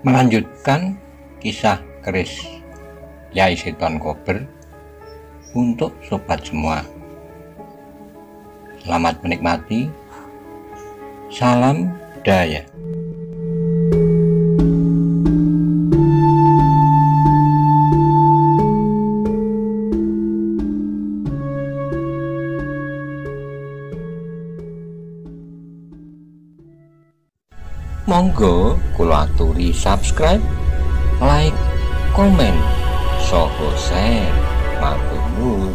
Melanjutkan kisah keris Yai Seton Kober untuk sobat semua. Selamat menikmati. Salam daya. Monggo kula aturi subscribe, like, komen, saha share. Matur nuwun.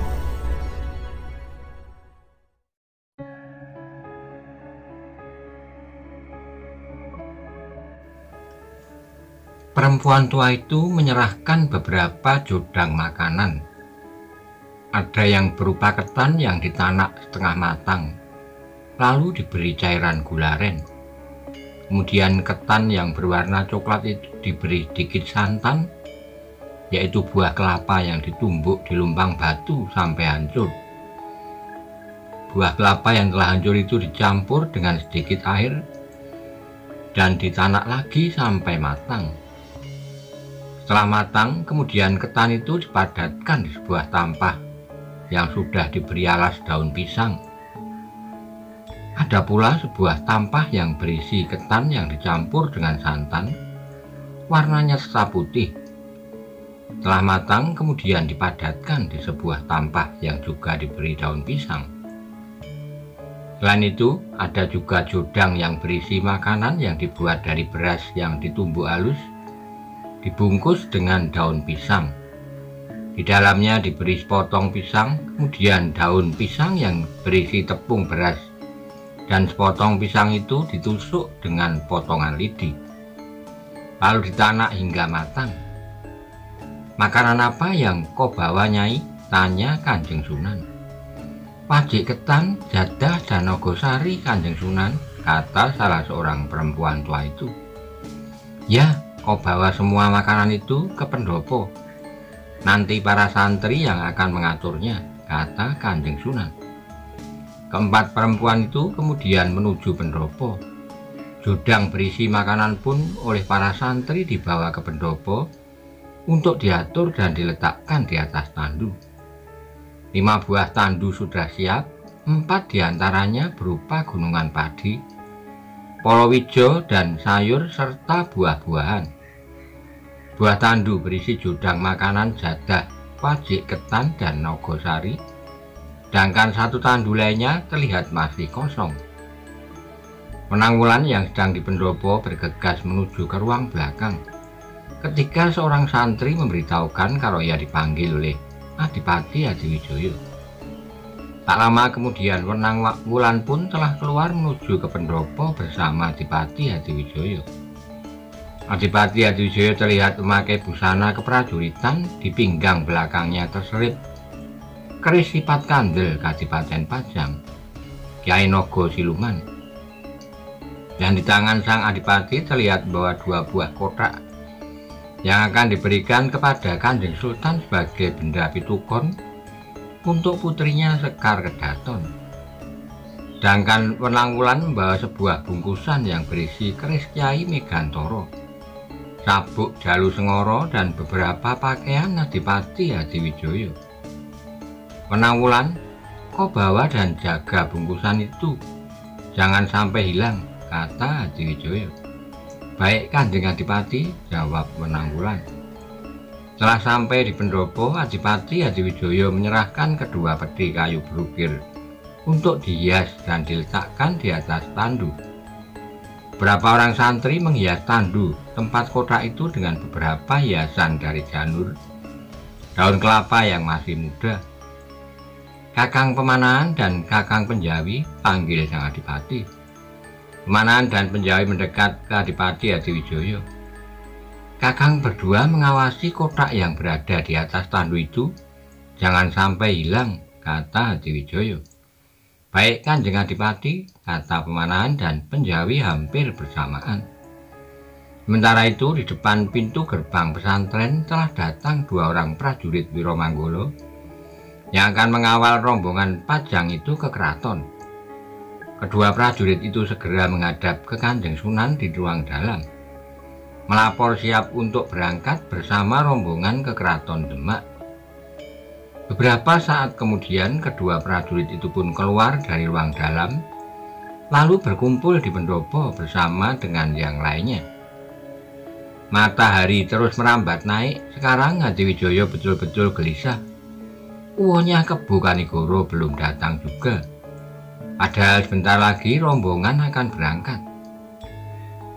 Perempuan tua itu menyerahkan beberapa jodang makanan. Ada yang berupa ketan yang ditanak setengah matang, lalu diberi cairan gula aren. Kemudian ketan yang berwarna coklat itu diberi sedikit santan, yaitu buah kelapa yang ditumbuk di lumbang batu sampai hancur. Buah kelapa yang telah hancur itu dicampur dengan sedikit air dan ditanak lagi sampai matang. Setelah matang, kemudian ketan itu dipadatkan di sebuah tampah yang sudah diberi alas daun pisang. Ada pula sebuah tampah yang berisi ketan yang dicampur dengan santan, warnanya serta putih. Setelah matang, kemudian dipadatkan di sebuah tampah yang juga diberi daun pisang. Selain itu, ada juga jodang yang berisi makanan yang dibuat dari beras yang ditumbuk halus, dibungkus dengan daun pisang. Di dalamnya diberi sepotong pisang, kemudian daun pisang yang berisi tepung beras, dan sepotong pisang itu ditusuk dengan potongan lidi, lalu ditanak hingga matang. Makanan apa yang kau bawa, Nyai? Tanya Kanjeng Sunan. Wajik ketan, jadah, dan nogosari, Kanjeng Sunan, kata salah seorang perempuan tua itu. Ya, kau bawa semua makanan itu ke pendopo. Nanti para santri yang akan mengaturnya, kata Kanjeng Sunan. Keempat perempuan itu kemudian menuju pendopo. Jodang berisi makanan pun oleh para santri dibawa ke pendopo untuk diatur dan diletakkan di atas tandu. 5 buah tandu sudah siap, 4 diantaranya berupa gunungan padi, polowijo dan sayur serta buah-buahan. Buah tandu berisi jodang makanan jadah, wajik ketan dan nogosari, sedangkan satu tandu lainnya terlihat masih kosong. Penanggulan yang sedang di pendopo bergegas menuju ke ruang belakang ketika seorang santri memberitahukan kalau ia dipanggil oleh Adipati Hadiwijoyo. Tak lama kemudian Penanggulan pun telah keluar menuju ke pendopo bersama Adipati Hadiwijoyo. Adipati Hadiwijoyo terlihat memakai busana keprajuritan, di pinggang belakangnya terselip keris sifat kandel Kadipaten Pajang, Kyai Nogo Siluman. Dan di tangan sang adipati terlihat bahwa 2 buah kotak yang akan diberikan kepada Kanjeng Sultan sebagai benda pitukon untuk putrinya Sekar Kedaton. Sedangkan Penanggulan membawa sebuah bungkusan yang berisi keris Kyai Megantoro, sabuk Jalu Sengoro, dan beberapa pakaian Adipati Hadiwijoyo. Penanggulan, kau bawa dan jaga bungkusan itu, jangan sampai hilang, kata Hadiwijoyo. Baik Kanjeng Adipati, jawab Penanggulan. Setelah sampai di pendopo, Adipati Hadiwijoyo menyerahkan kedua peti kayu berukir untuk dihias dan diletakkan di atas tandu. Beberapa orang santri menghias tandu tempat kotak itu dengan beberapa hiasan dari janur, daun kelapa yang masih muda. Kakang Pemanahan dan Kakang Penjawi, panggil sang adipati. Pemanahan dan Penjawi mendekat ke Adipati Hadiwijoyo. Kakang berdua mengawasi kotak yang berada di atas tandu itu, jangan sampai hilang, kata Hadiwijoyo. Baik Kanjeng Adipati, kata Pemanahan dan Penjawi hampir bersamaan. Sementara itu di depan pintu gerbang pesantren telah datang 2 orang prajurit Wiromanggolo yang akan mengawal rombongan Pajang itu ke keraton. Kedua prajurit itu segera menghadap ke Kanjeng Sunan di ruang dalam. melapor siap untuk berangkat bersama rombongan ke Keraton Demak. Beberapa saat kemudian kedua prajurit itu pun keluar dari ruang dalam, lalu berkumpul di pendopo bersama dengan yang lainnya. Matahari terus merambat naik. Sekarang Hadiwijoyo betul-betul gelisah. Uwonya Kebu Kanigoro belum datang juga. Padahal sebentar lagi rombongan akan berangkat.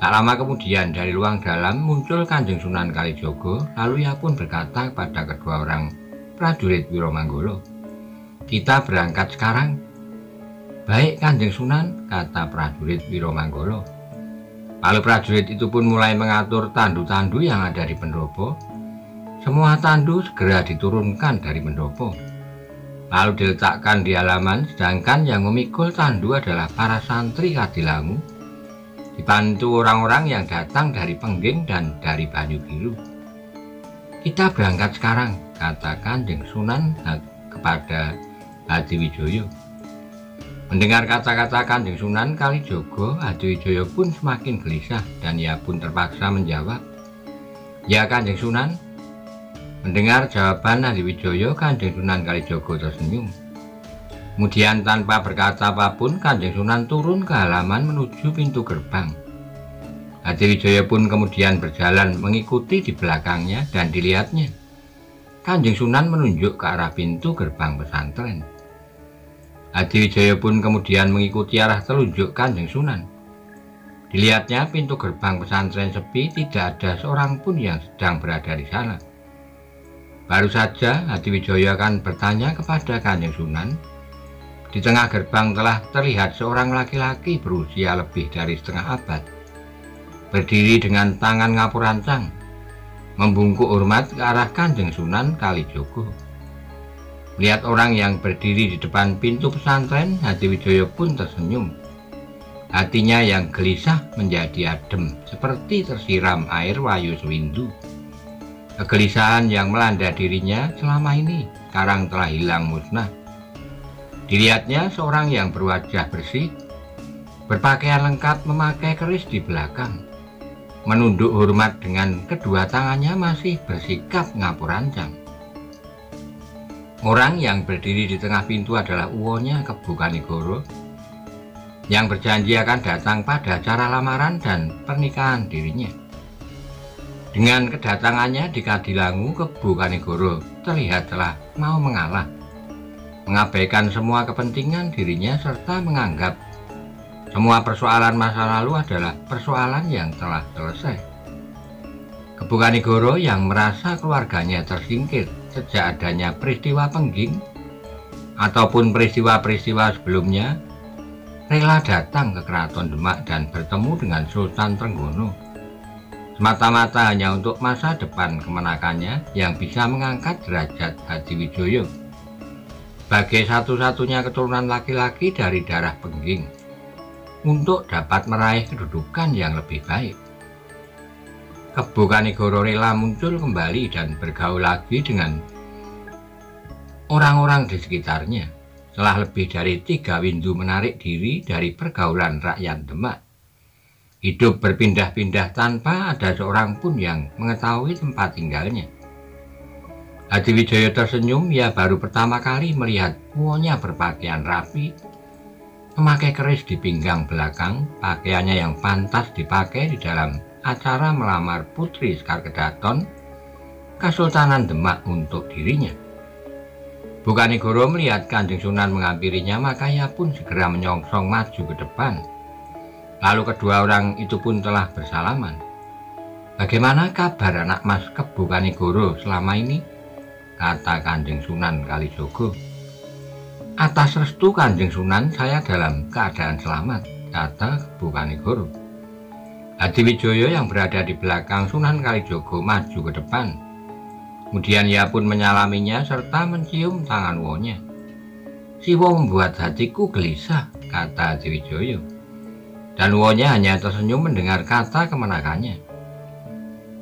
Tak lama kemudian dari ruang dalam muncul Kanjeng Sunan Kalijogo, lalu ia pun berkata kepada kedua orang prajurit Wiromanggolo, "Kita berangkat sekarang." "Baik Kanjeng Sunan," kata prajurit Wiromanggolo. Lalu prajurit itu pun mulai mengatur tandu-tandu yang ada di pendopo. Semua tandu segera diturunkan dari pendopo, lalu diletakkan di halaman, sedangkan yang memikul tandu adalah para santri Kadilangu, dibantu orang-orang yang datang dari Pengging dan dari Banyu Biru. "Kita berangkat sekarang," kata Kanjeng Sunan kepada Hadiwijoyo. Mendengar kata-kata Kanjeng Sunan Kalijogo, Hadiwijoyo pun semakin gelisah dan ia pun terpaksa menjawab, "Ya Kanjeng Sunan." Mendengar jawaban Hadiwijoyo, Kanjeng Sunan Kalijogo tersenyum. Kemudian tanpa berkata apapun, Kanjeng Sunan turun ke halaman menuju pintu gerbang. Hadiwijoyo pun kemudian berjalan mengikuti di belakangnya dan dilihatnya. Kanjeng Sunan menunjuk ke arah pintu gerbang pesantren. Hadiwijoyo pun kemudian mengikuti arah telunjuk Kanjeng Sunan. Dilihatnya pintu gerbang pesantren sepi, tidak ada seorang pun yang sedang berada di sana. Baru saja Hadiwijoyo akan bertanya kepada Kanjeng Sunan, di tengah gerbang telah terlihat seorang laki-laki berusia lebih dari setengah abad, berdiri dengan tangan ngapurancang, membungkuk hormat ke arah Kanjeng Sunan Kalijogo. Melihat orang yang berdiri di depan pintu pesantren, Hadiwijoyo pun tersenyum. Hatinya yang gelisah menjadi adem, seperti tersiram air wayu sewindu. Kegelisahan yang melanda dirinya selama ini sekarang telah hilang musnah. Dilihatnya seorang yang berwajah bersih, berpakaian lengkap, memakai keris di belakang, menunduk hormat dengan kedua tangannya masih bersikap ngapurancang. Orang yang berdiri di tengah pintu adalah uwonya Kebu Kanigoro, yang berjanji akan datang pada acara lamaran dan pernikahan dirinya. Dengan kedatangannya di Kadilangu, Kebu Kanigoro terlihat telah mau mengalah, mengabaikan semua kepentingan dirinya serta menganggap semua persoalan masa lalu adalah persoalan yang telah selesai. Kebu Kanigoro yang merasa keluarganya tersingkir sejak adanya peristiwa Pengging ataupun peristiwa-peristiwa sebelumnya, rela datang ke Keraton Demak dan bertemu dengan Sultan Trenggono, semata-mata hanya untuk masa depan kemenakannya yang bisa mengangkat derajat Hadiwijoyo sebagai satu-satunya keturunan laki-laki dari darah Pengging untuk dapat meraih kedudukan yang lebih baik. Kebu Kanigoro rela muncul kembali dan bergaul lagi dengan orang-orang di sekitarnya setelah lebih dari 3 windu menarik diri dari pergaulan rakyat Demak. Hidup berpindah-pindah tanpa ada seorang pun yang mengetahui tempat tinggalnya. Hadiwijoyo tersenyum. Ia baru pertama kali melihat uwonya berpakaian rapi, memakai keris di pinggang belakang, pakaiannya yang pantas dipakai di dalam acara melamar Putri Sekar Kedaton Kesultanan Demak untuk dirinya. Kebu Kanigoro melihat Kanjeng Sunan menghampirinya, maka ia pun segera menyongsong maju ke depan. Lalu kedua orang itu pun telah bersalaman. "Bagaimana kabar anak Mas Kebu Kanigoro selama ini?" kata Kanjeng Sunan Kalijogo. "Atas restu Kanjeng Sunan, saya dalam keadaan selamat," kata Kebu Kanigoro. Hadiwijoyo yang berada di belakang Sunan Kalijogo maju ke depan. Kemudian ia pun menyalaminya serta mencium tangan uwonya. "Siwo membuat hatiku gelisah," kata Hadiwijoyo. Dan uwonya hanya tersenyum mendengar kata kemenakannya.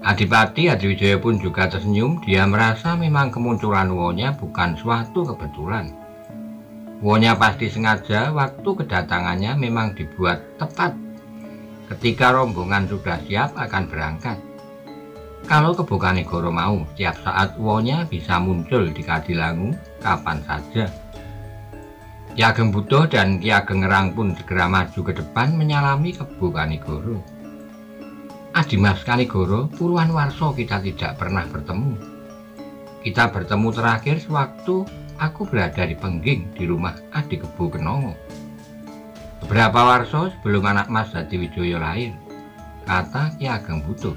Adipati Hadiwijoyo pun juga tersenyum. Dia merasa memang kemunculan uwonya bukan suatu kebetulan. Uwonya pasti sengaja. Waktu kedatangannya memang dibuat tepat ketika rombongan sudah siap akan berangkat. Kalau Kebo Kanigoro mau, setiap saat uwonya bisa muncul di Kadilangu kapan saja. Ki Ageng Butuh dan Ki Ageng Ngerang pun segera maju ke depan menyalami Kebo Kanigoro. Adimas Kanigoro, puluhan warsa kita tidak pernah bertemu. Kita bertemu terakhir sewaktu aku berada di Pengging di rumah Adi Kebo Kenongo. Beberapa warsa sebelum anak Mas Hadiwijaya lahir, kata Ki Ageng Butuh.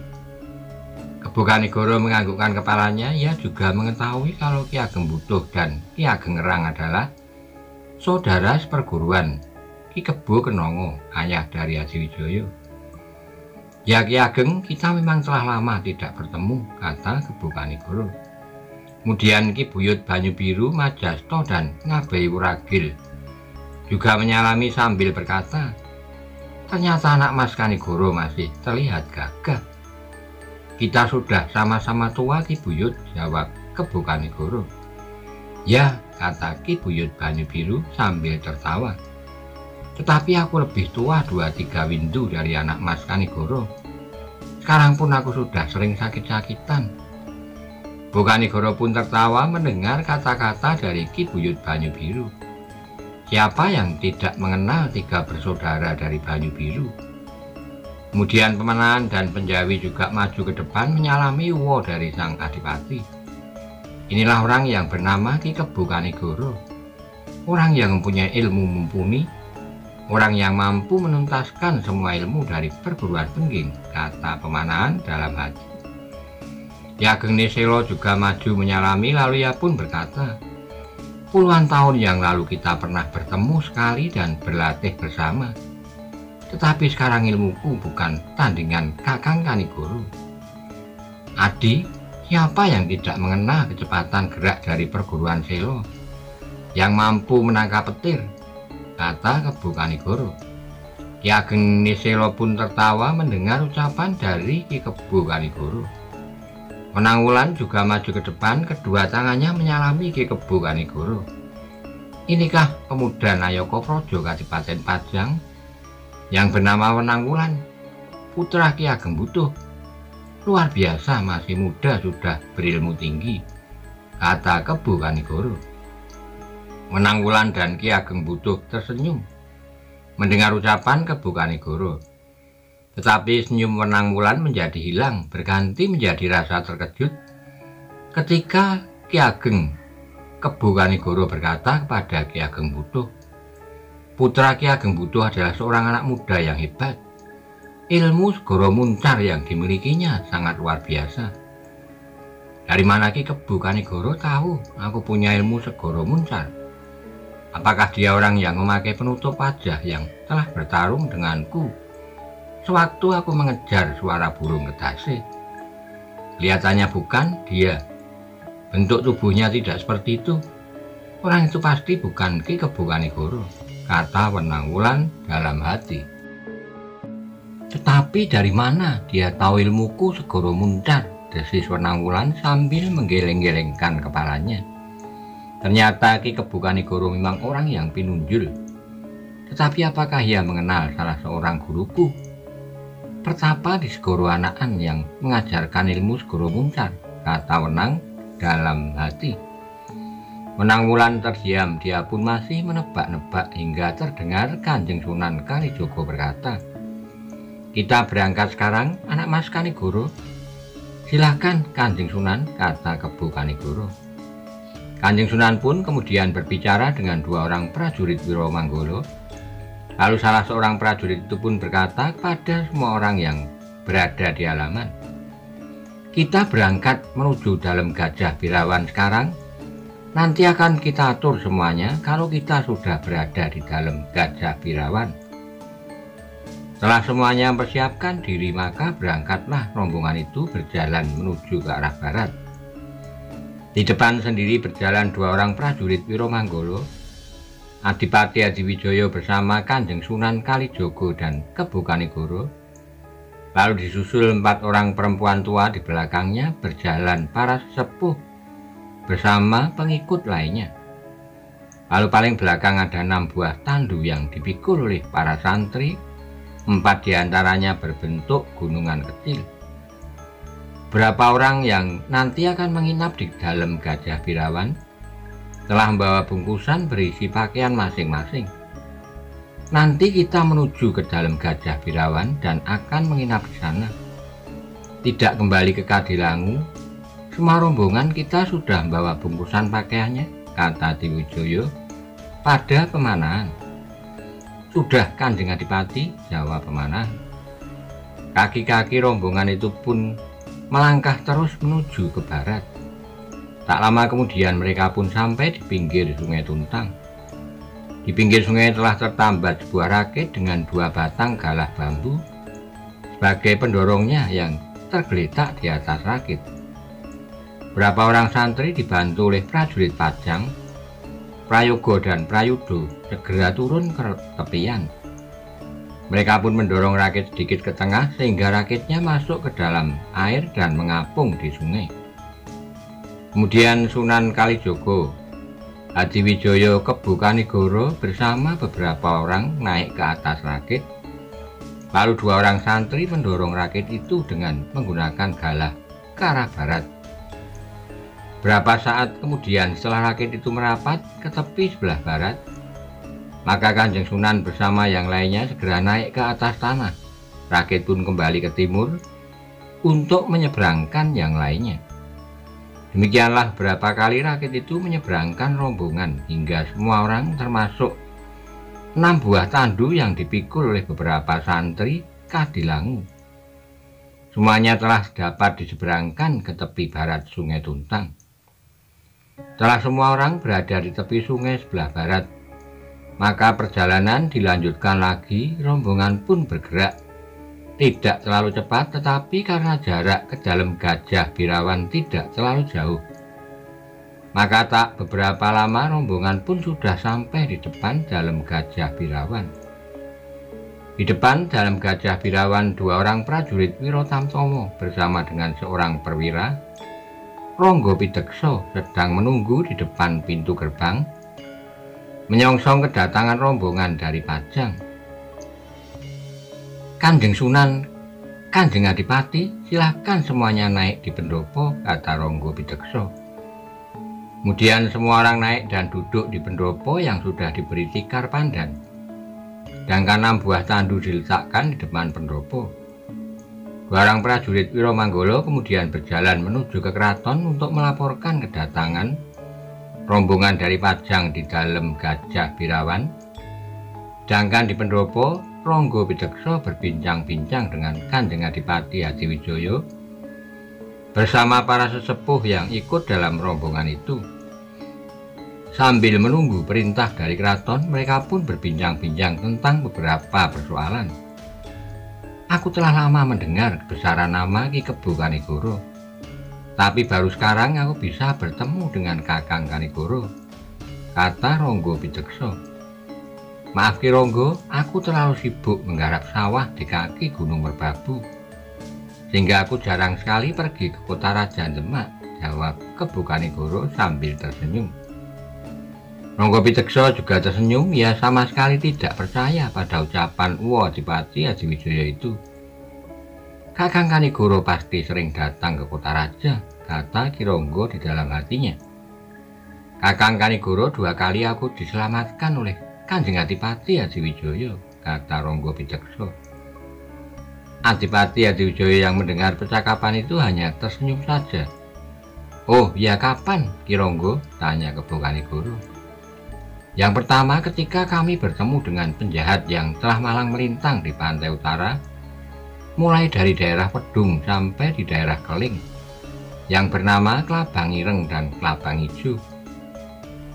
Kebo Kanigoro menganggukkan kepalanya. Ia juga mengetahui kalau Ki Ageng Butuh dan Ki Ageng Ngerang adalah saudara seperguruan Ki Kebo Kenongo, ayah dari Hadiwijaya. Ya Ki Ageng, kita memang telah lama tidak bertemu, kata Kebo Kanigoro. Kemudian Ki Buyut Banyu-Biru, Majasto dan Ngabehi Wuragil juga menyalami sambil berkata, ternyata anak Mas Kanigoro masih terlihat gagah. Kita sudah sama-sama tua, Ki Buyut, jawab Kebo Kanigoro. Ya, kata Ki Buyut Banyu-Biru sambil tertawa. Tetapi aku lebih tua 2-3 windu dari anak Mas Kanigoro. Sekarang pun aku sudah sering sakit-sakitan. Kebo Kanigoro pun tertawa mendengar kata-kata dari Ki Buyut Banyu-Biru. Siapa yang tidak mengenal 3 bersaudara dari Banyu-Biru? Kemudian Pemenahan dan Penjawi juga maju ke depan menyalami uwo dari sang adipati. Inilah orang yang bernama Ki Kebo Kanigoro. Orang yang mempunyai ilmu mumpuni, orang yang mampu menuntaskan semua ilmu dari perguruan Pengging, kata Pemanahan dalam hati. Ki Ageng Niselo juga maju menyalami, lalu ia pun berkata, puluhan tahun yang lalu kita pernah bertemu sekali dan berlatih bersama. Tetapi sekarang ilmuku bukan tandingan Kakang Kanigoro. Adi, siapa yang tidak mengenal kecepatan gerak dari perguruan Selo yang mampu menangkap petir, kata Kebo Kanigoro. Ki Ageng Niselo pun tertawa mendengar ucapan dari Ki Kebo Kanigoro. Menanggulan juga maju ke depan, kedua tangannya menyalami Ki Kebo Kanigoro. Inikah pemuda Nayaka Praja Kadipaten Pajang yang bernama Wenangwulan, putra Ki Ageng Butuh. Luar biasa, masih muda sudah berilmu tinggi, kata Kebo Kanigoro. Wenangwulan dan Ki Ageng Butuh tersenyum mendengar ucapan Kebo Kanigoro. Tetapi senyum Wenangwulan menjadi hilang, berganti menjadi rasa terkejut ketika Ki Ageng Kebo Kanigoro berkata kepada Ki Ageng Butuh, putra Ki Ageng Butuh adalah seorang anak muda yang hebat. Ilmu segoro muncar yang dimilikinya sangat luar biasa. Dari mana Ki Kebo Kanigoro tahu aku punya ilmu segoro muncar? Apakah dia orang yang memakai penutup wajah yang telah bertarung denganku sewaktu aku mengejar suara burung kedasi? Kelihatannya bukan dia. Bentuk tubuhnya tidak seperti itu. Orang itu pasti bukan Ki Kebo Kanigoro, kata Wenangwulan dalam hati. Tetapi dari mana dia tahu ilmuku segoro muncar? Desis Wenangwulan sambil menggeleng-gelengkan kepalanya. Ternyata Ki Kebo Kanigoro memang orang yang pinunjul. Tetapi apakah ia mengenal salah seorang guruku? Pertapa di segoro anakan yang mengajarkan ilmu segoro muncar, kata Wenang dalam hati. Wenangwulan terdiam, dia pun masih menebak-nebak hingga terdengar Kanjeng Sunan Kalijogo berkata, kita berangkat sekarang, anak Mas Kanigoro. Silakan Kanjeng Sunan, kata Kebo Kanigoro. Kanjeng Sunan pun kemudian berbicara dengan 2 orang prajurit Wiromanggolo. Lalu salah seorang prajurit itu pun berkata kepada semua orang yang berada di halaman, kita berangkat menuju dalam Gajah Birawan sekarang. Nanti akan kita atur semuanya kalau kita sudah berada di dalam Gajah Birawan. Setelah semuanya mempersiapkan diri, maka berangkatlah rombongan itu berjalan menuju ke arah barat. Di depan sendiri berjalan 2 orang prajurit Wiromanggolo, Adipati Hadiwijaya bersama Kanjeng Sunan Kalijogo dan Kebo Kanigoro. Lalu disusul 4 orang perempuan tua di belakangnya berjalan para sesepuh bersama pengikut lainnya. Lalu paling belakang ada 6 buah tandu yang dipikul oleh para santri, 4 diantaranya berbentuk gunungan kecil. beberapa orang yang nanti akan menginap di dalam Gajah Birawan telah membawa bungkusan berisi pakaian masing-masing. Nanti kita menuju ke dalam Gajah Birawan dan akan menginap di sana. Tidak kembali ke Kadilangu. Semua rombongan kita sudah membawa bungkusan pakaiannya, kata Diwijoyo pada Pemanahan. Sudah, Kanjeng Adipati, jawab Pemanahan. Kaki-kaki rombongan itu pun melangkah terus menuju ke barat. Tak lama kemudian mereka pun sampai di pinggir Sungai Tuntang. Di pinggir sungai telah tertambat sebuah rakit dengan 2 batang galah bambu sebagai pendorongnya yang tergeletak di atas rakit. Beberapa orang santri dibantu oleh prajurit Pajang, Prayogo dan Prayudo segera turun ke tepian. Mereka pun mendorong rakit sedikit ke tengah sehingga rakitnya masuk ke dalam air dan mengapung di sungai. Kemudian Sunan Kalijogo, Hadiwijoyo Kebu Kanigoro bersama beberapa orang naik ke atas rakit. Lalu 2 orang santri mendorong rakit itu dengan menggunakan galah ke arah barat. Berapa saat kemudian setelah rakit itu merapat ke tepi sebelah barat, maka Kanjeng Sunan bersama yang lainnya segera naik ke atas tanah. Rakit pun kembali ke timur untuk menyeberangkan yang lainnya. Demikianlah berapa kali rakit itu menyeberangkan rombongan hingga semua orang termasuk 6 buah tandu yang dipikul oleh beberapa santri Kadilangu. Semuanya telah dapat diseberangkan ke tepi barat Sungai Tuntang. Setelah semua orang berada di tepi sungai sebelah barat, maka perjalanan dilanjutkan lagi. Rombongan pun bergerak, tidak terlalu cepat, tetapi karena jarak ke dalam Gajah Birawan tidak terlalu jauh, maka tak beberapa lama rombongan pun sudah sampai di depan dalam Gajah Birawan. Di depan dalam Gajah Birawan 2 orang prajurit Wirotamtomo bersama dengan seorang perwira Ronggo Pidekso sedang menunggu di depan pintu gerbang, menyongsong kedatangan rombongan dari Pajang. Kanjeng Sunan, Kanjeng Adipati, silahkan semuanya naik di pendopo, kata Ronggo Pidekso. Kemudian semua orang naik dan duduk di pendopo yang sudah diberi tikar pandan. Sedangkan 6 buah tandu diletakkan di depan pendopo. 2 orang prajurit Wiromanggolo kemudian berjalan menuju ke keraton untuk melaporkan kedatangan rombongan dari Pajang di dalam Gajah Birawan. Sedangkan di pendopo, Ronggo Pidekso berbincang-bincang dengan Kanjeng Adipati Hadiwijoyo bersama para sesepuh yang ikut dalam rombongan itu. Sambil menunggu perintah dari keraton, mereka pun berbincang-bincang tentang beberapa persoalan. Aku telah lama mendengar kebesaran nama Ki Kebu Kanigoro, tapi baru sekarang aku bisa bertemu dengan Kakang Kanigoro, kata Ronggo Pidekso. Maaf Ki Ronggo, aku terlalu sibuk menggarap sawah di kaki Gunung Merbabu, sehingga aku jarang sekali pergi ke kota Raja Demak, jawab Kebu Kanigoro sambil tersenyum. Ronggo Pidekso juga tersenyum. Ia sama sekali tidak percaya pada ucapan Uwo Adipati Hadiwijoyo itu. Kakang Kanigoro pasti sering datang ke kota raja, kata Ki Ronggo di dalam hatinya. Kakang Kanigoro 2 kali aku diselamatkan oleh Kanjeng Adipati Hadiwijoyo, kata Ronggo Pidekso. Adipati Hadiwijoyo yang mendengar percakapan itu hanya tersenyum saja. Oh ya, kapan Ki Ronggo? Tanya Kebu Kanigoro. Yang pertama ketika kami bertemu dengan penjahat yang telah malang melintang di pantai utara, mulai dari daerah Pedung sampai di daerah Keling, yang bernama Klabang Ireng dan Klabang Ijo.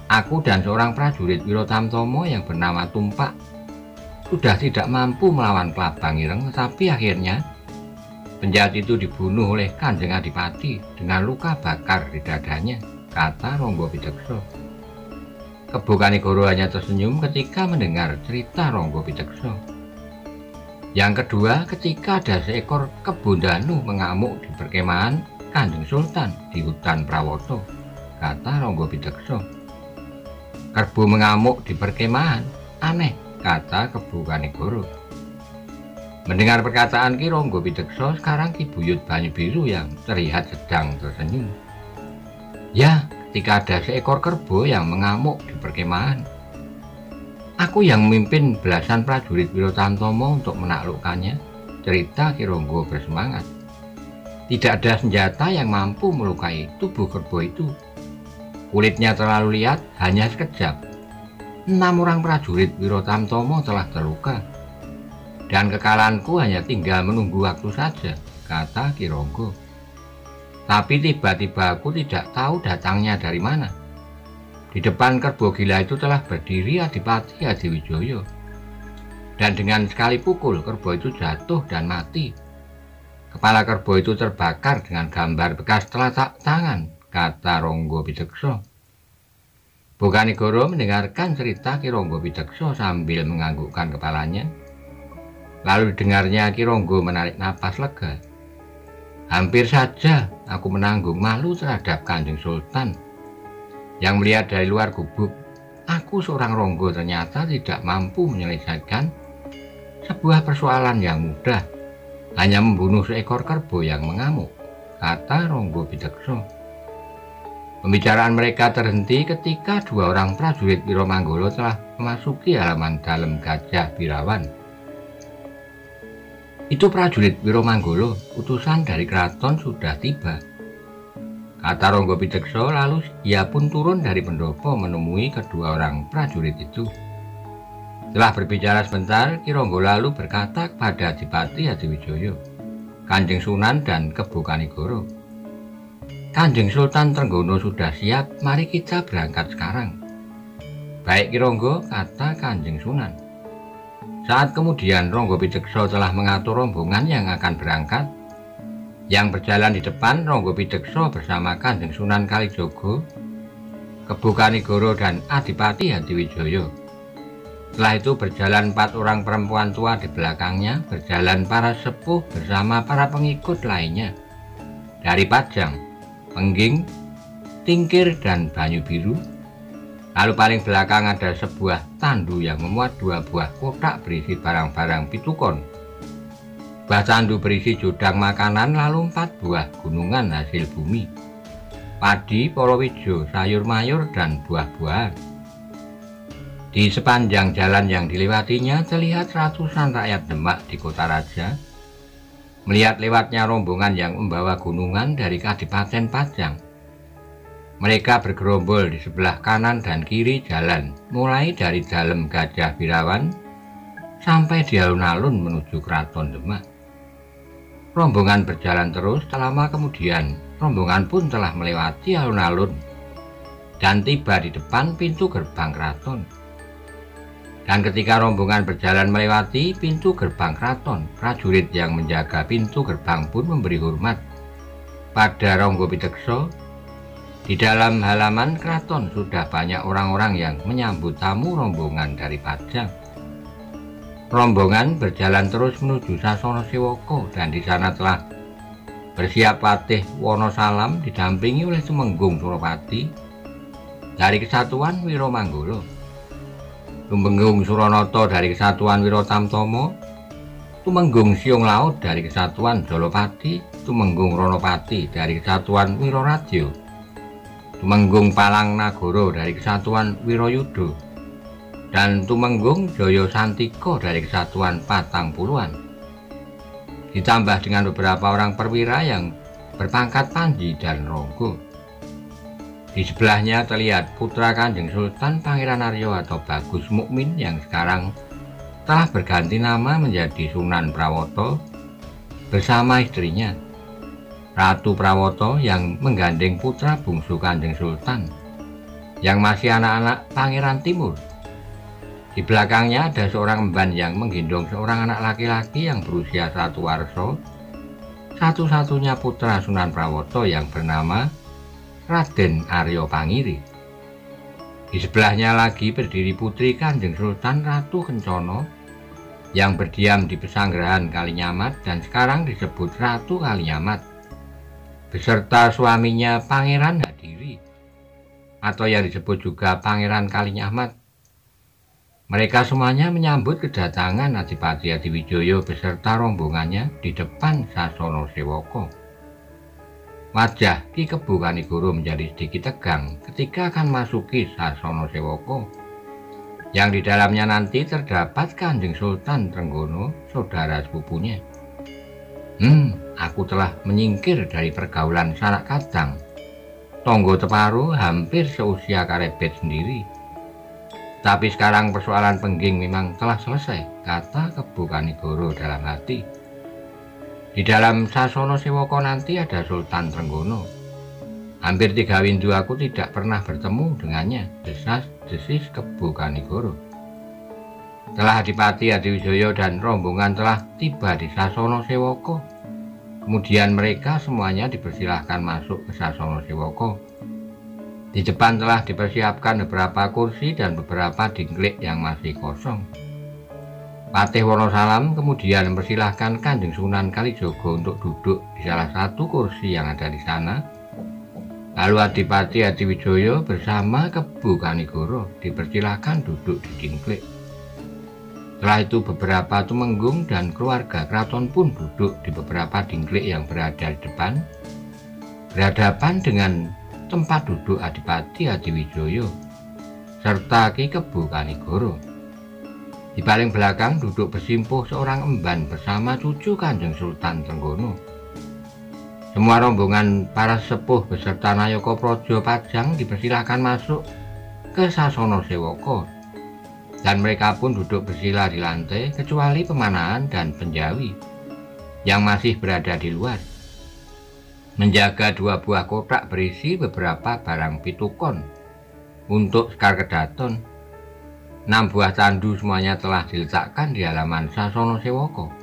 Aku dan seorang prajurit Wirotamtomo yang bernama Tumpak sudah tidak mampu melawan Klabang Ireng, tetapi akhirnya penjahat itu dibunuh oleh Kanjeng Adipati dengan luka bakar di dadanya, kata Ronggo Pidekso. Kebu Kanigoro hanya tersenyum ketika mendengar cerita Ronggo Pidekso. Yang kedua, ketika ada seekor kebo danu mengamuk di perkemahan Kanjeng Sultan di hutan Prawoto, kata Ronggo Pidekso. Kerbau mengamuk di perkemahan? Aneh, kata Kebu Kanigoro. Mendengar perkataan Ki Ronggo Pidekso, sekarang Ki Buyut Banyu Biru yang terlihat sedang tersenyum. Ya, ketika ada seekor kerbau yang mengamuk di perkemahan, aku yang memimpin belasan prajurit Wirotamtomo untuk menaklukkannya, cerita Ki Ronggo bersemangat. Tidak ada senjata yang mampu melukai tubuh kerbau itu. Kulitnya terlalu liat, hanya sekejap 6 orang prajurit Wirotamtomo telah terluka. Dan kekalahanku hanya tinggal menunggu waktu saja, kata Ki Ronggo. Tapi tiba-tiba aku tidak tahu datangnya dari mana. Di depan kerbau gila itu telah berdiri Adipati Hadiwijoyo. Dan dengan sekali pukul, kerbau itu jatuh dan mati. Kepala kerbau itu terbakar dengan gambar bekas telapak tangan, kata Ronggo Pidekso. Bokanegoro mendengarkan cerita Ki Ronggo Pidekso sambil menganggukkan kepalanya. Lalu didengarnya Ki Ronggo menarik napas lega. Hampir saja aku menanggung malu terhadap Kanjeng Sultan yang melihat dari luar gubuk. Aku seorang Ronggo ternyata tidak mampu menyelesaikan sebuah persoalan yang mudah, hanya membunuh seekor kerbau yang mengamuk, kata Ronggo Pidekso. Pembicaraan mereka terhenti ketika 2 orang prajurit Wiromanggolo telah memasuki halaman dalam Gajah Birawan. Itu prajurit Wiromanggolo, utusan dari keraton sudah tiba, kata Ronggo Pidekso. Lalu ia pun turun dari pendopo menemui kedua orang prajurit itu. Setelah berbicara sebentar, Ki Ronggo lalu berkata kepada Adipati Hadiwijoyo, Kanjeng Sunan dan Kebokanegoro, Kanjeng Sultan Trenggono sudah siap, mari kita berangkat sekarang. Baik Ki Ronggo, kata Kanjeng Sunan. Saat kemudian Ronggo Pidekso telah mengatur rombongan yang akan berangkat. Yang berjalan di depan Ronggo Pidekso bersama Kanjeng Sunan Kalijogo, Kebokanegoro dan Adipati Hadiwijoyo. Setelah itu berjalan 4 orang perempuan tua di belakangnya, berjalan para sepuh bersama para pengikut lainnya. Dari Pajang, Pengging, Tingkir, dan Banyu Biru. Lalu paling belakang ada sebuah tandu yang memuat 2 buah kotak berisi barang-barang pitukon. Buah tandu berisi jodang makanan, lalu 4 buah gunungan hasil bumi, padi, polowijo, sayur mayur, dan buah-buahan. Di sepanjang jalan yang dilewatinya terlihat ratusan rakyat Demak di Kota Raja. Melihat lewatnya rombongan yang membawa gunungan dari Kadipaten Pajang. Mereka bergerombol di sebelah kanan dan kiri jalan, mulai dari dalam Gajah Birawan sampai di alun-alun menuju Keraton Demak. Rombongan berjalan terus. Lama kemudian, rombongan pun telah melewati alun-alun dan tiba di depan pintu gerbang keraton. Dan ketika rombongan berjalan melewati pintu gerbang keraton, prajurit yang menjaga pintu gerbang pun memberi hormat pada Ronggo Pidekso. Di dalam halaman keraton sudah banyak orang-orang yang menyambut tamu rombongan dari Pajang. Rombongan berjalan terus menuju Sasana Sewaka, dan di sana telah bersiap Patih Wonosalam didampingi oleh Tumenggung Suropati dari Kesatuan Wiromanggolo, Tumenggung Suronoto dari Kesatuan Wirotamtomo, Tumenggung Siung Laut dari Kesatuan Jolopati, Tumenggung Ronopati dari Kesatuan Wiroradjo, Tumenggung Palang Nagoro dari Kesatuan Wiroyudo, dan Tumenggung Joyo Santiko dari Kesatuan Patang Puluhan. Ditambah dengan beberapa orang perwira yang berpangkat Panji dan Ronggo. Di sebelahnya terlihat putra Kanjeng Sultan Pangeran Aryo atau Bagus Mukmin yang sekarang telah berganti nama menjadi Sunan Prawoto bersama istrinya Ratu Prawoto yang menggandeng putra bungsu Kanjeng Sultan yang masih anak-anak Pangeran Timur. Di belakangnya ada seorang emban yang menggendong seorang anak laki-laki yang berusia 1 warsa, satu-satunya putra Sunan Prawoto yang bernama Raden Aryo Pangiri. Di sebelahnya lagi berdiri putri Kanjeng Sultan Ratu Kencono yang berdiam di Pesanggerahan Kalinyamat dan sekarang disebut Ratu Kalinyamat, beserta suaminya Pangeran Hadiri atau yang disebut juga Pangeran Kalinyamat. Mereka semuanya menyambut kedatangan Adipati Adiwijoyo beserta rombongannya di depan Sasana Sewaka. Wajah Ki Kebo Kanigoro menjadi sedikit tegang ketika akan masuki Sasana Sewaka, yang di dalamnya nanti terdapat Kanjeng Sultan Trenggono, saudara sepupunya. Aku telah menyingkir dari pergaulan sanak kadang. Tonggo Teparo hampir seusia Karebet sendiri. Tapi sekarang persoalan pengging memang telah selesai, kata Kebo Kanigoro dalam hati. Di dalam Sasana Sewaka nanti ada Sultan Trenggono. Hampir 3 windu aku tidak pernah bertemu dengannya, desas-desis Kebo Kanigoro. Setelah Adipati Adiwijoyo dan rombongan telah tiba di Sasana Sewaka, kemudian mereka semuanya dipersilahkan masuk ke Sasana Sewaka. Di depan telah dipersiapkan beberapa kursi dan beberapa dingklik yang masih kosong. Patih Wonosalam kemudian mempersilahkan Kanjeng Sunan Kalijaga untuk duduk di salah satu kursi yang ada di sana. Lalu Adipati Adiwijoyo bersama Kebo Kanigoro dipersilahkan duduk di dingklik. Setelah itu beberapa tumenggung dan keluarga keraton pun duduk di beberapa dingklik yang berada di depan, berhadapan dengan tempat duduk Adipati Adiwijoyo serta Ki Kebo Kanigoro. Di paling belakang duduk bersimpuh seorang emban bersama cucu Kanjeng Sultan Trenggono. Semua rombongan para sepuh beserta Nayaka Praja Pajang dipersilahkan masuk ke Sasana Sewaka, dan mereka pun duduk bersila di lantai kecuali Pemanahan dan Penjawi yang masih berada di luar, menjaga 2 buah kotak berisi beberapa barang pitukon untuk Sekar Kedaton. 6 buah tandu semuanya telah diletakkan di halaman Sasana Sewaka,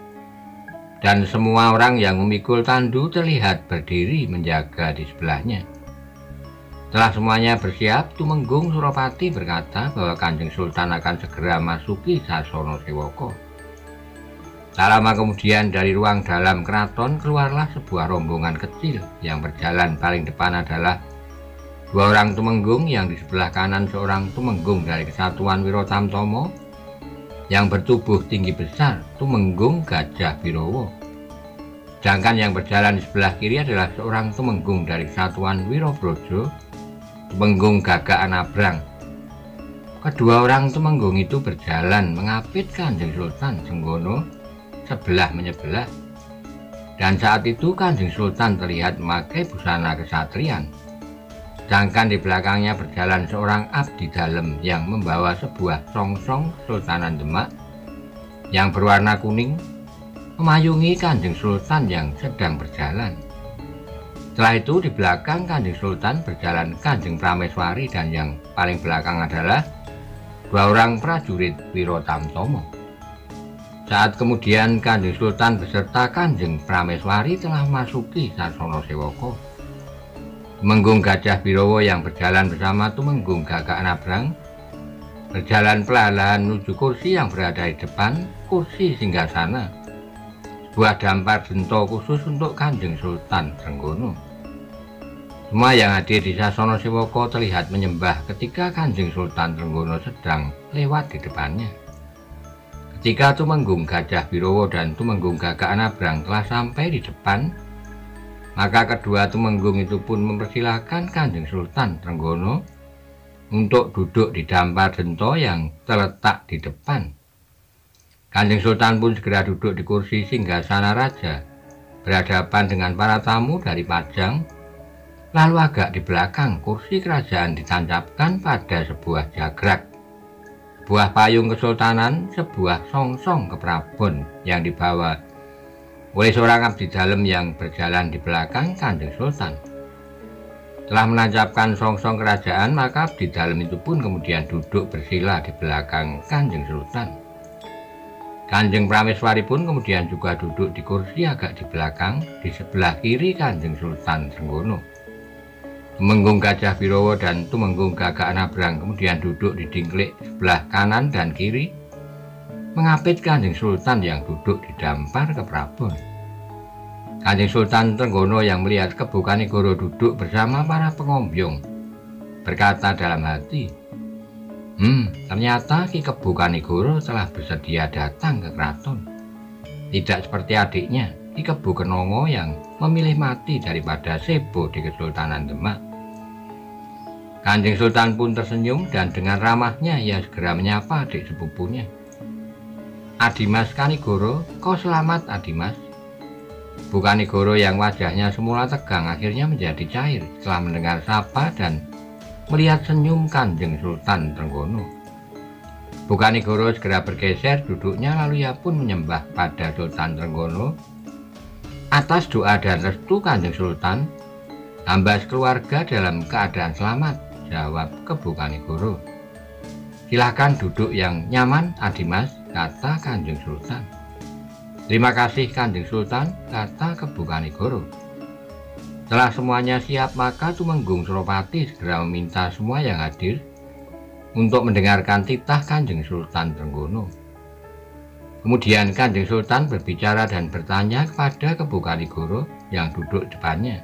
dan semua orang yang memikul tandu terlihat berdiri menjaga di sebelahnya. Setelah semuanya bersiap, Tumenggung Suropati berkata bahwa Kanjeng Sultan akan segera masuki Sasana Sewaka. Tak lama kemudian dari ruang dalam keraton keluarlah sebuah rombongan kecil. Yang berjalan paling depan adalah 2 orang tumenggung, yang di sebelah kanan seorang tumenggung dari Kesatuan Wirotamtomo yang bertubuh tinggi besar, Tumenggung Gajah Birowo. Sedangkan yang berjalan di sebelah kiri adalah seorang tumenggung dari Kesatuan Wirobrojo, Tumenggung Gagak Anabrang. Kedua orang tumenggung itu berjalan mengapit Kanjeng Sultan Trenggono sebelah menyebelah, dan saat itu Kanjeng Sultan terlihat memakai busana kesatrian. Sedangkan di belakangnya berjalan seorang abdi dalem yang membawa sebuah songsong Sultanan Demak yang berwarna kuning, memayungi Kanjeng Sultan yang sedang berjalan. Setelah itu di belakang Kanjeng Sultan berjalan Kanjeng Prameswari, dan yang paling belakang adalah 2 orang prajurit Wirotamtomo. Saat kemudian Kanjeng Sultan beserta Kanjeng Prameswari telah memasuki Sasana Sewaka, Tumenggung Gajah Birowo yang berjalan bersama Tumenggung Gagak Anabrang berjalan perlahan menuju kursi yang berada di depan, kursi singgasana, sebuah dampar bento khusus untuk Kanjeng Sultan Trenggono. Semua yang hadir di Sasana Sewaka terlihat menyembah ketika Kanjeng Sultan Trenggono sedang lewat di depannya. Ketika Tumenggung Gajah Birowo dan Tumenggung Gagak Anabrang telah sampai di depan, maka kedua tumenggung itu pun mempersilahkan Kanjeng Sultan Trenggono untuk duduk di dampar bento yang terletak di depan. Kanjeng Sultan pun segera duduk di kursi singgasana raja, berhadapan dengan para tamu dari Pajang. Lalu agak di belakang kursi kerajaan ditancapkan pada sebuah jagrak, buah payung kesultanan, sebuah songsong keprabon yang dibawa oleh seorang abdi dalem yang berjalan di belakang Kanjeng Sultan. Setelah menancapkan songsong kerajaan, maka abdi dalem itu pun kemudian duduk bersila di belakang Kanjeng Sultan. Kanjeng Prameswari pun kemudian juga duduk di kursi agak di belakang, di sebelah kiri Kanjeng Sultan Trenggono. Tumenggung Gajah Birowo dan Tumenggung Gagak Anabrang kemudian duduk di dingklik sebelah kanan dan kiri, mengapit Kanjeng Sultan yang duduk di dampar keprabon. Kanjeng Sultan Trenggono yang melihat Kebo Kanigoro duduk bersama para pengombyong berkata dalam hati, Ternyata Ki Kebu Kanigoro telah bersedia datang ke keraton. Tidak seperti adiknya, Ki Kebu Kenongo yang memilih mati daripada sebo di Kesultanan Demak. Kanjeng Sultan pun tersenyum dan dengan ramahnya ia segera menyapa adik sepupunya. Adimas Kanigoro, kau selamat Adimas. Bu Kanigoro yang wajahnya semula tegang akhirnya menjadi cair setelah mendengar sapa dan melihat senyum Kanjeng Sultan Trenggono. Bu Kanigoro segera bergeser duduknya lalu ia pun menyembah pada Sultan Trenggono. Atas doa dan restu Kanjeng Sultan, hamba sekeluarga dalam keadaan selamat, jawab Bu Kanigoro. Silahkan duduk yang nyaman Adimas, kata Kanjeng Sultan. Terima kasih Kanjeng Sultan, kata Bu Kanigoro. Setelah semuanya siap maka Tumenggung Suropati segera meminta semua yang hadir untuk mendengarkan titah Kanjeng Sultan Trenggono. Kemudian Kanjeng Sultan berbicara dan bertanya kepada Bu Kanigoro yang duduk depannya.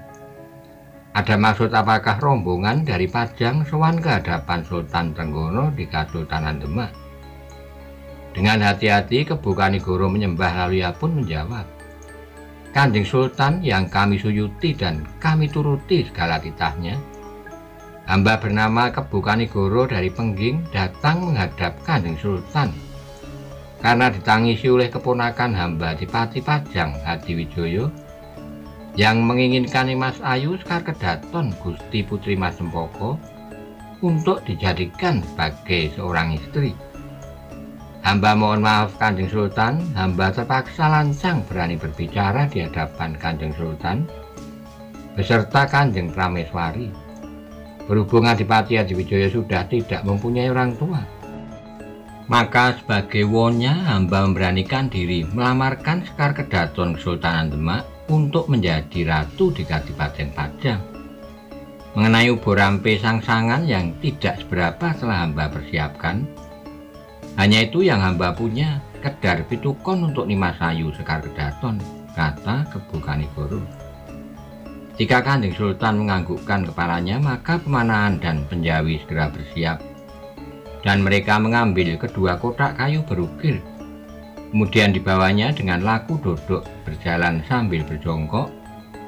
Ada maksud apakah rombongan dari Pajang sowan ke hadapan Sultan Trenggono di Kesultanan Demak? Dengan hati-hati Bu Kanigoro menyembah lalu ia pun menjawab, Kanjeng Sultan yang kami suyuti dan kami turuti segala titahnya. Hamba bernama Bu Kanigoro dari Pengging datang menghadap Kanjeng Sultan karena ditangisi oleh keponakan hamba Adipati Pajang Hadiwijoyo yang menginginkan Mas Ayu Sekar Kedaton Gusti Putri Mas Sempoko untuk dijadikan sebagai seorang istri. Hamba mohon maaf Kanjeng Sultan, hamba terpaksa lancang berani berbicara di hadapan Kanjeng Sultan beserta Kanjeng Prameswari. Berhubung Adipati Hadiwijoyo sudah tidak mempunyai orang tua, maka sebagai wonnya hamba memberanikan diri melamarkan Sekar Kedaton Kesultanan Demak untuk menjadi ratu di Kadipaten Pajang. Mengenai ubur rampe sangsangan yang tidak seberapa telah hamba persiapkan, hanya itu yang hamba punya, sekedar pitukon untuk Nimas Ayu Sekar Kedaton, kata Bu Kanigoro. Jika Kanjeng Sultan menganggukkan kepalanya, maka pemanahan dan penjawi segera bersiap, dan mereka mengambil kedua kotak kayu berukir. Kemudian dibawanya dengan laku dodok berjalan sambil berjongkok,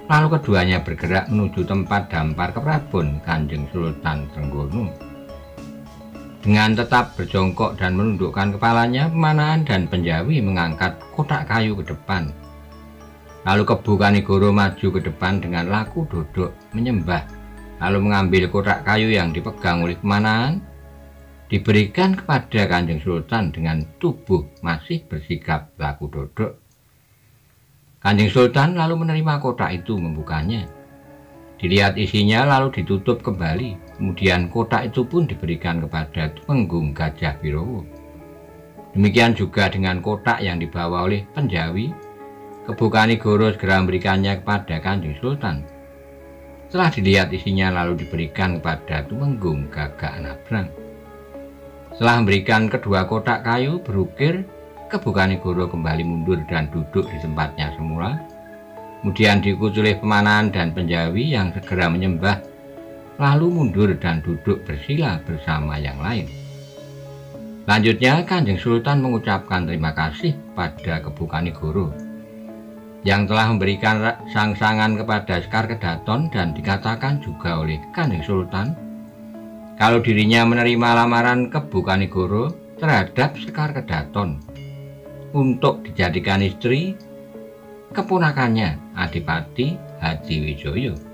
lalu keduanya bergerak menuju tempat dampar keprabon Kanjeng Sultan Trenggono. Dengan tetap berjongkok dan menundukkan kepalanya, pemanahan dan penjawi mengangkat kotak kayu ke depan. Lalu Bu Kanigoro maju ke depan dengan laku dodok menyembah, lalu mengambil kotak kayu yang dipegang oleh pemanahan, diberikan kepada Kanjeng Sultan dengan tubuh masih bersikap laku dodok. Kanjeng Sultan lalu menerima kotak itu, membukanya. Dilihat isinya lalu ditutup kembali. Kemudian kotak itu pun diberikan kepada Tumenggung Gajah Birowo. Demikian juga dengan kotak yang dibawa oleh penjawi. Bu Kanigoro segera memberikannya kepada Kanjeng Sultan. Setelah dilihat isinya lalu diberikan kepada Tumenggung Gagak Nabrang. Setelah memberikan kedua kotak kayu berukir, Bu Kanigoro kembali mundur dan duduk di tempatnya semula. Kemudian diikuti oleh pemanahan dan penjawi yang segera menyembah, lalu mundur dan duduk bersila bersama yang lain. Lanjutnya Kanjeng Sultan mengucapkan terima kasih pada Bu Kanigoro yang telah memberikan sangsangan kepada Sekar Kedaton, dan dikatakan juga oleh Kanjeng Sultan kalau dirinya menerima lamaran Bu Kanigoro terhadap Sekar Kedaton untuk dijadikan istri keponakannya Adipati Hadiwijoyo.